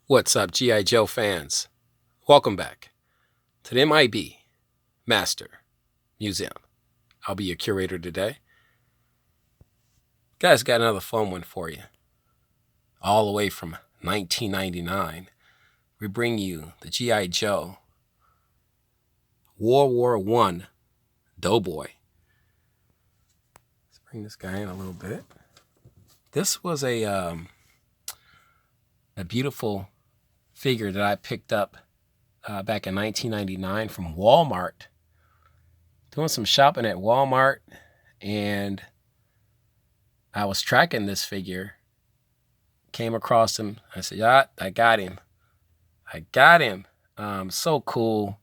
What's up, G.I. Joe fans? Welcome back to the M.I.B. Master Museum. I'll be your curator today. Guys, got another fun one for you. All the way from 1999, we bring you the G.I. Joe World War I Doughboy. Let's bring this guy in a little bit. This was a beautiful figure that I picked up back in 1999 from Walmart. Doing some shopping at Walmart, and I was tracking this figure. Came across him. I said, "Yeah, I got him. I got him." So cool.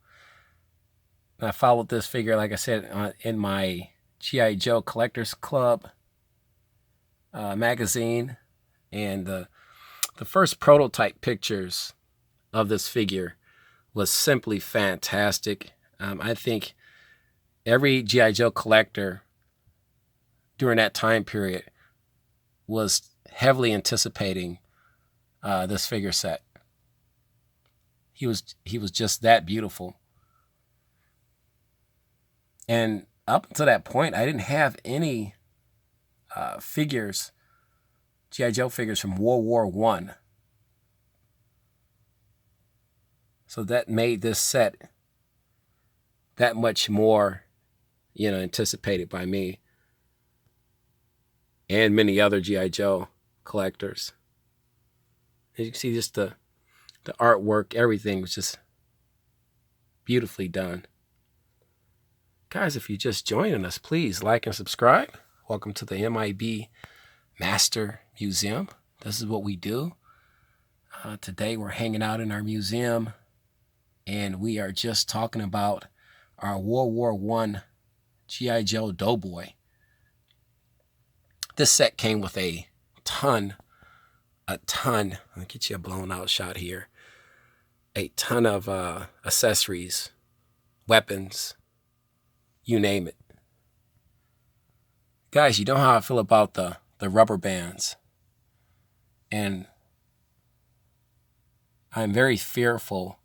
And I followed this figure, like I said, in my G.I. Joe Collectors Club magazine, and the first prototype pictures of this figure was simply fantastic. I think every G.I. Joe collector during that time period was heavily anticipating this figure set. He was just that beautiful. And up until that point, I didn't have any figures, G.I. Joe figures from World War I. So that made this set that much more, anticipated by me and many other G.I. Joe collectors. As you can see, just the artwork, everything was just beautifully done. Guys, if you're just joining us, please like and subscribe. Welcome to the M.I.B. Master Museum. This is what we do. Today we're hanging out in our museum, and we are just talking about our World War I G.I. Joe Doughboy. This set came with a ton, I'll get you a blown out shot here, a ton of accessories, weapons, you name it. Guys, you know how I feel about the rubber bands. And I'm very fearful,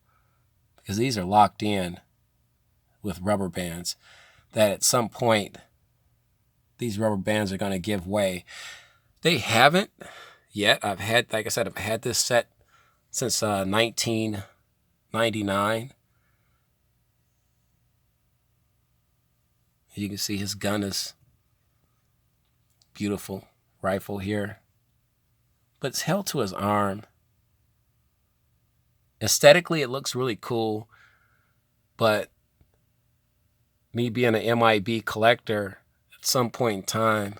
because these are locked in with rubber bands, that at some point these rubber bands are going to give way. They haven't yet. Like I said, I've had this set since 1999. You can see his gun is beautiful, rifle here, but it's held to his arm. Aesthetically, it looks really cool, but me being an M.I.B. collector, at some point in time,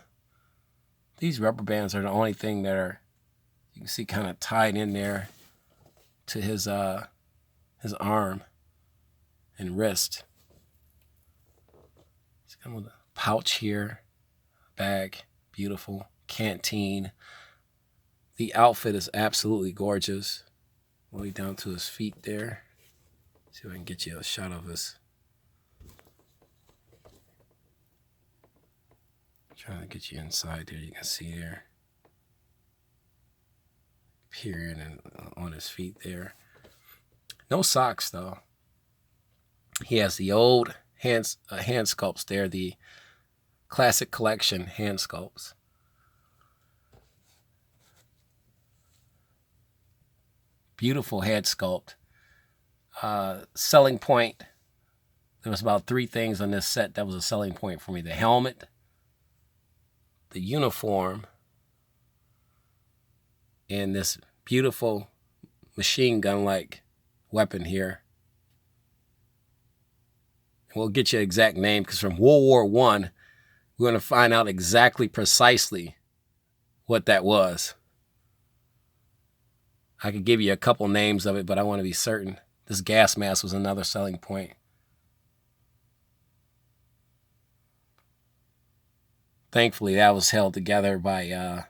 these rubber bands are the only thing that are, you can see, kind of tied in there to his arm and wrist. It's come with a pouch here, bag, beautiful, canteen. The outfit is absolutely gorgeous. All the way down to his feet there. See if I can get you a shot of his. Trying to get you inside there. You can see there. Peering and on his feet there. No socks though. He has the old hand sculpts there, the classic collection hand sculpts. Beautiful head sculpt. Selling point. There was about 3 things on this set that was a selling point for me. The helmet, the uniform, and this beautiful machine gun-like weapon here. We'll get you an exact name, because from World War I, we're going to find out exactly, precisely what that was. I could give you a couple names of it, but I want to be certain. This gas mask was another selling point. Thankfully, that was held together by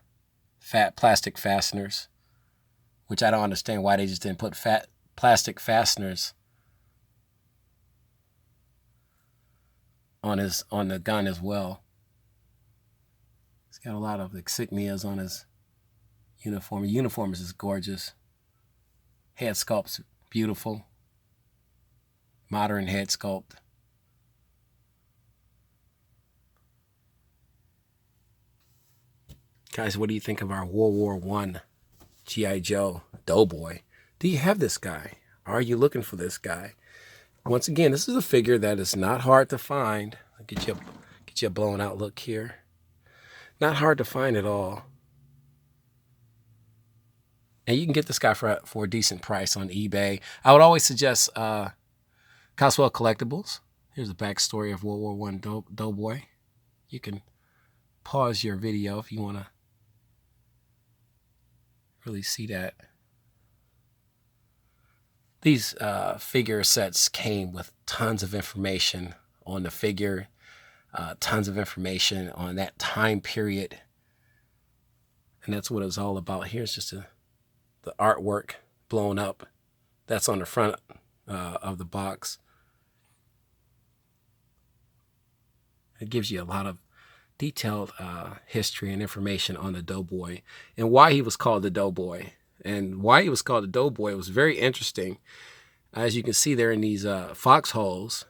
fat plastic fasteners, which I don't understand why they just didn't put fat plastic fasteners on the gun as well. He's got a lot of insignias on his uniform. The uniform is just gorgeous. Head sculpt's beautiful. Modern head sculpt. Guys, what do you think of our World War I G.I. Joe Doughboy? Do you have this guy? Are you looking for this guy? Once again, this is a figure that is not hard to find. I'll get you a blown out look here. Not hard to find at all. And you can get this guy for a decent price on eBay. I would always suggest Coswell Collectibles. Here's the backstory of World War I Doughboy. You can pause your video if you want to really see that. These figure sets came with tons of information on the figure, tons of information on that time period. And that's what it's all about. Here's just the artwork blown up. That's on the front of the box. It gives you a lot of detailed history and information on the Doughboy and why he was called the Doughboy. And why he was called the Doughboy was very interesting. As you can see there in these foxholes.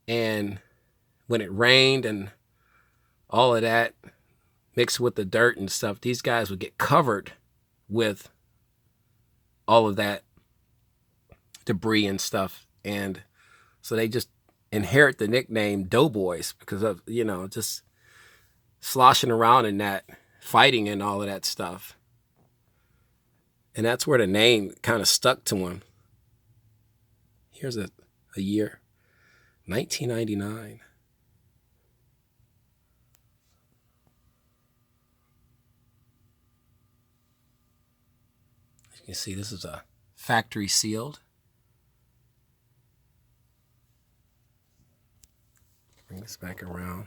And when it rained and all of that mixed with the dirt and stuff, these guys would get covered with all of that debris and stuff. And so they just inherit the nickname Doughboys because of, you know, just sloshing around in that, fighting and all of that stuff. And that's where the name kind of stuck to him. Here's a year, 1999. As you can see, this is a factory sealed. Bring this back around.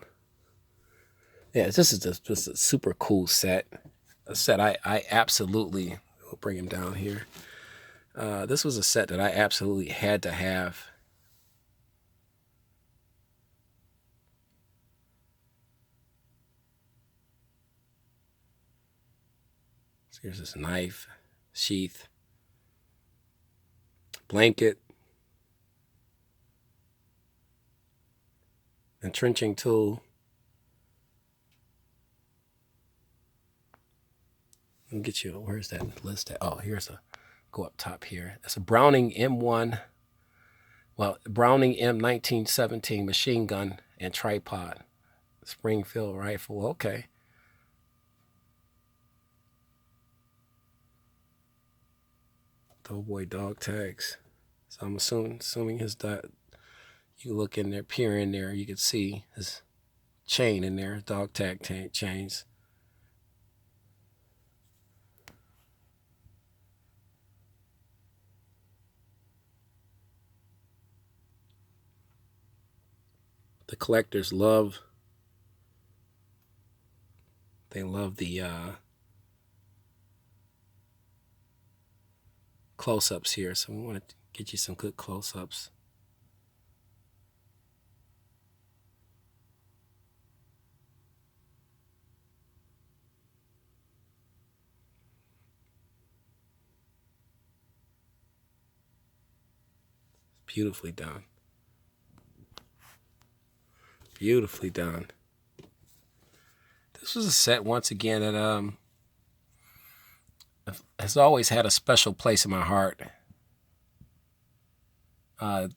Yeah, this is just a super cool set. A set I absolutely, we'll bring him down here. This was a set that I absolutely had to have. So here's this knife, sheath, blanket, entrenching tool. Let me get you, where's that list at? Oh, here's a, go up top here. That's a Browning M1, well, Browning M1917 machine gun and tripod. Springfield rifle, okay. Doughboy Dog Tags. So I'm assuming his dog, you look in there, peer in there, you can see his chain in there, dog tag chains. The collectors love, they love the close-ups here, so we want to get you some good close-ups. Beautifully done. Beautifully done. This was a set, once again, that has always had a special place in my heart.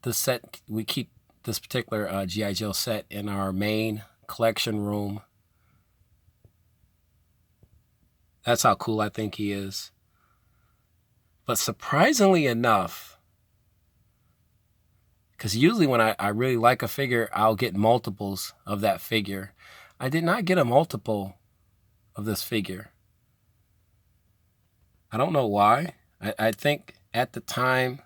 This set, we keep this particular G.I. Joe set in our main collection room. That's how cool I think he is. But surprisingly enough, because usually when I really like a figure, I'll get multiples of that figure. I did not get a multiple of this figure. I don't know why. I think at the time,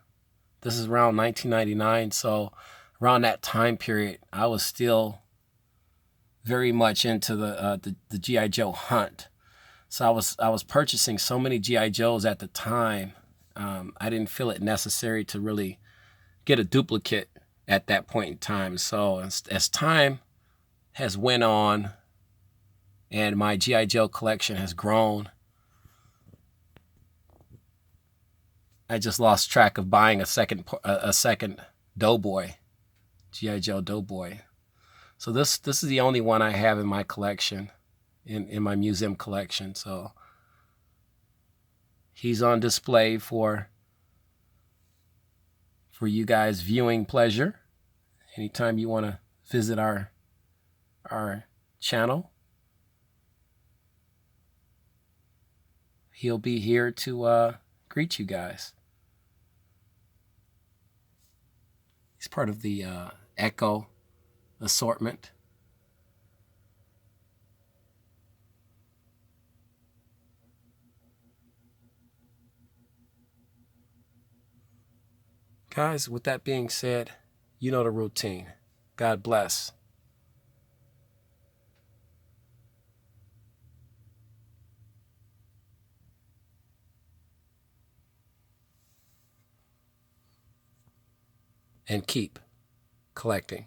this is around 1999, so around that time period, I was still very much into the G.I. Joe hunt. So I was purchasing so many G.I. Joes at the time. I didn't feel it necessary to really get a duplicate at that point in time. So as time has went on and my G.I. Joe collection has grown, I just lost track of buying a second Doughboy, G.I. Joe Doughboy. So this is the only one I have in my collection, in my museum collection. So he's on display for you guys viewing pleasure. Anytime you want to visit our channel, he'll be here to greet you guys. He's part of the Echo assortment. Guys, with that being said, you know the routine. God bless. And keep collecting.